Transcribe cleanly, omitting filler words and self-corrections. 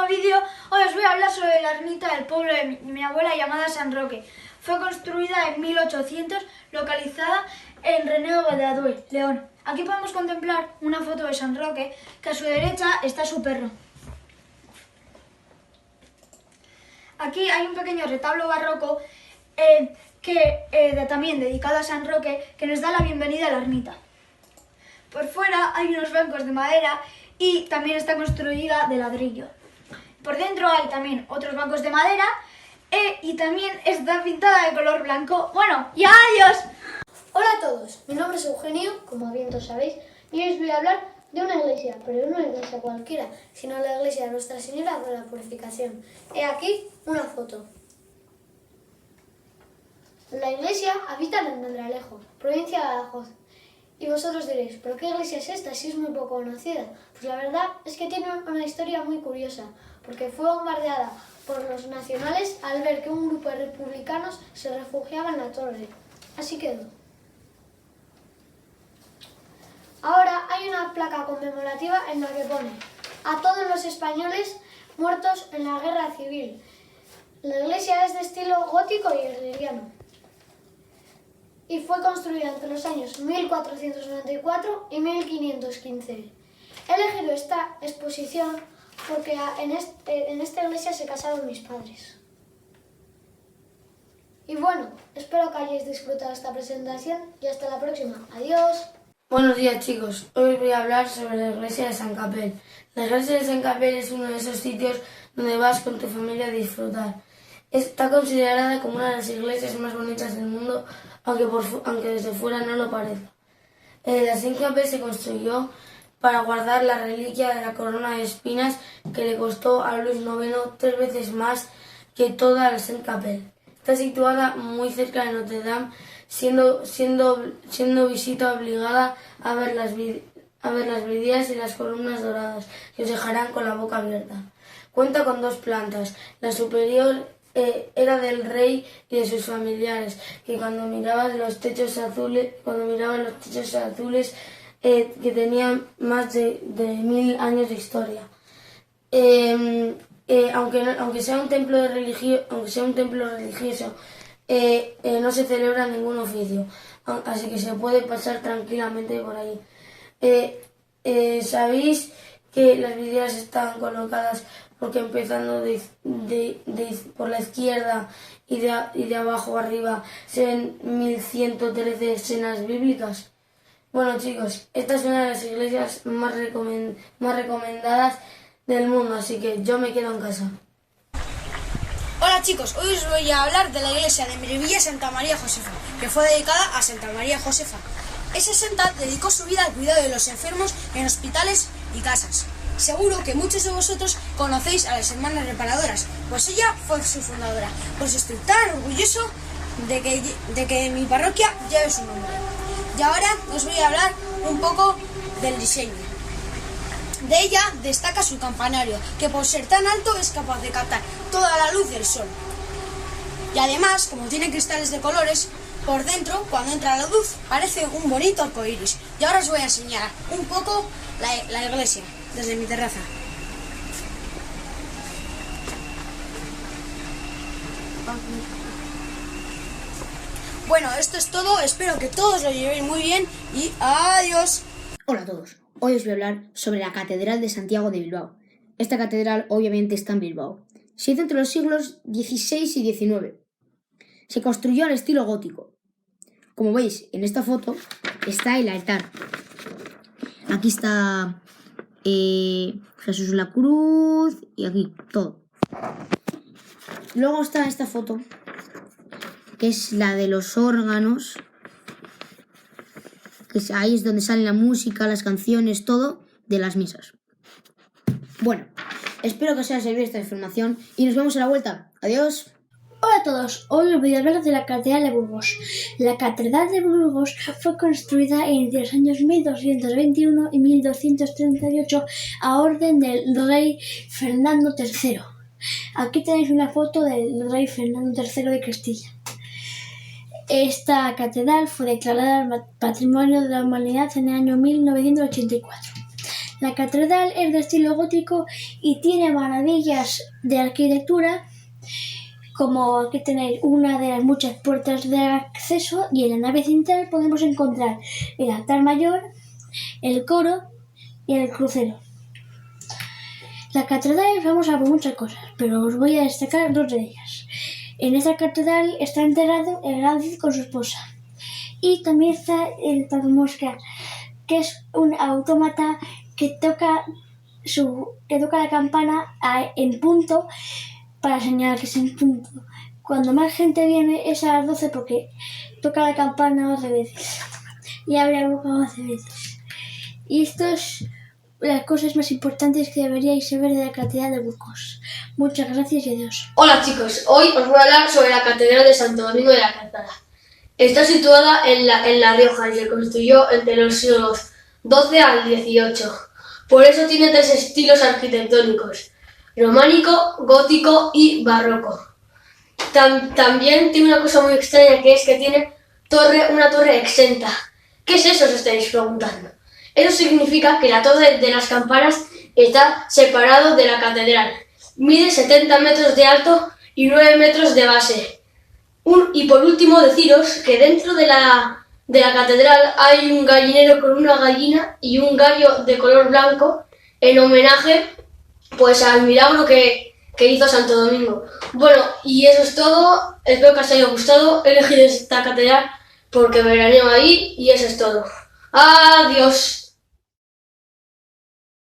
nuevo vídeo. Hoy os voy a hablar sobre la ermita del pueblo de mi abuela llamada San Roque. Fue construida en 1800, localizada en Reneo de Aduey, León. Aquí podemos contemplar una foto de San Roque, que a su derecha está su perro. Aquí hay un pequeño retablo barroco también dedicado a San Roque, que nos da la bienvenida a la ermita. Por fuera hay unos bancos de madera y también está construida de ladrillo. Por dentro hay también otros bancos de madera y también está pintada de color blanco. Bueno, ¡y adiós! Hola a todos, mi nombre es Eugenio, como bien todos sabéis, y hoy os voy a hablar de una iglesia, pero no una iglesia cualquiera, sino la iglesia de Nuestra Señora de la Purificación. He aquí una foto. La iglesia habita en Almendralejo, provincia de Badajoz. Y vosotros diréis, ¿pero qué iglesia es esta si es muy poco conocida? Pues la verdad es que tiene una historia muy curiosa, porque fue bombardeada por los nacionales al ver que un grupo de republicanos se refugiaba en la torre. Así quedó. Ahora hay una placa conmemorativa en la que pone: a todos los españoles muertos en la guerra civil. La iglesia es de estilo gótico y herreriano y fue construida entre los años 1494 y 1515. He elegido esta exposición porque en esta iglesia se casaron mis padres. Y bueno, espero que hayáis disfrutado esta presentación y hasta la próxima. Adiós. Buenos días, chicos, hoy os voy a hablar sobre la iglesia de San Capel. La iglesia de San Capel es uno de esos sitios donde vas con tu familia a disfrutar. Está considerada como una de las iglesias más bonitas del mundo, aunque desde fuera no lo parezca. La San Capel se construyó para guardar la reliquia de la corona de espinas que le costó a Luis IX 3 veces más que toda la San Capel. Está situada muy cerca de Notre Dame, siendo visita obligada a ver las vidrieras y las columnas doradas, que os dejarán con la boca abierta. Cuenta con 2 plantas. La superior era del rey y de sus familiares, que cuando miraban los techos azules, que tenían más de 1000 años de historia. Aunque sea un templo religioso, no se celebra ningún oficio, así que se puede pasar tranquilamente por ahí. ¿Sabéis que las vidrieras están colocadas porque empezando por la izquierda y de abajo arriba se ven 1113 escenas bíblicas? Bueno, chicos, esta es una de las iglesias más recomendadas del mundo, así que yo me quedo en casa. Hola chicos, hoy os voy a hablar de la iglesia de Miribilla Santa María Josefa, que fue dedicada a Santa María Josefa. Esa santa dedicó su vida al cuidado de los enfermos en hospitales y casas. Seguro que muchos de vosotros conocéis a las hermanas reparadoras, pues ella fue su fundadora. Pues estoy tan orgulloso de que mi parroquia lleve su nombre. Y ahora os voy a hablar un poco del diseño. De ella destaca su campanario, que por ser tan alto es capaz de captar toda la luz del sol. Y además, como tiene cristales de colores, por dentro, cuando entra la luz, parece un bonito arcoíris. Y ahora os voy a enseñar un poco la iglesia, desde mi terraza. Bueno, esto es todo, espero que todos lo llevéis muy bien y adiós. Hola a todos, hoy os voy a hablar sobre la Catedral de Santiago de Bilbao. Esta catedral obviamente está en Bilbao. Se hizo entre los siglos XVI y XIX. Se construyó al estilo gótico. Como veis en esta foto está el altar. Aquí está Jesús en la cruz y aquí todo. Luego está esta foto, que es la de los órganos, ahí es donde sale la música, las canciones, todo de las misas. Bueno, espero que os haya servido esta información y nos vemos a la vuelta. Adiós. Hola a todos, hoy os voy a hablar de la Catedral de Burgos. La Catedral de Burgos fue construida entre los años 1221 y 1238 a orden del rey Fernando III. Aquí tenéis una foto del rey Fernando III de Castilla. Esta catedral fue declarada Patrimonio de la Humanidad en el año 1984. La catedral es de estilo gótico y tiene maravillas de arquitectura, como aquí tenéis una de las muchas puertas de acceso, y en la nave central podemos encontrar el altar mayor, el coro y el crucero. La catedral es famosa por muchas cosas, pero os voy a destacar 2 de ellas. En esta catedral está enterrado el gran Cid con su esposa. Y también está el Tatomosca, que es un autómata que toca la campana en punto para señalar que es en punto. Cuando más gente viene es a las 12 porque toca la campana 12 veces y abre la boca 12 veces. Y esto es las cosas más importantes que deberíais saber de la Catedral de Burgos. Muchas gracias y adiós. Hola chicos, hoy os voy a hablar sobre la Catedral de Santo Domingo de la Calzada. Está situada en La Rioja y se construyó entre los siglos XII al XVIII. Por eso tiene 3 estilos arquitectónicos: románico, gótico y barroco. También tiene una cosa muy extraña, que es que tiene una torre exenta. ¿Qué es eso?, os estaréis preguntando. Eso significa que la torre de las campanas está separado de la catedral. Mide 70 metros de alto y 9 metros de base. Y por último deciros que dentro de la catedral hay un gallinero con una gallina y un gallo de color blanco en homenaje pues al milagro que hizo Santo Domingo. Bueno, y eso es todo. Espero que os haya gustado. He elegido esta catedral porque veraneo ahí y eso es todo. Adiós.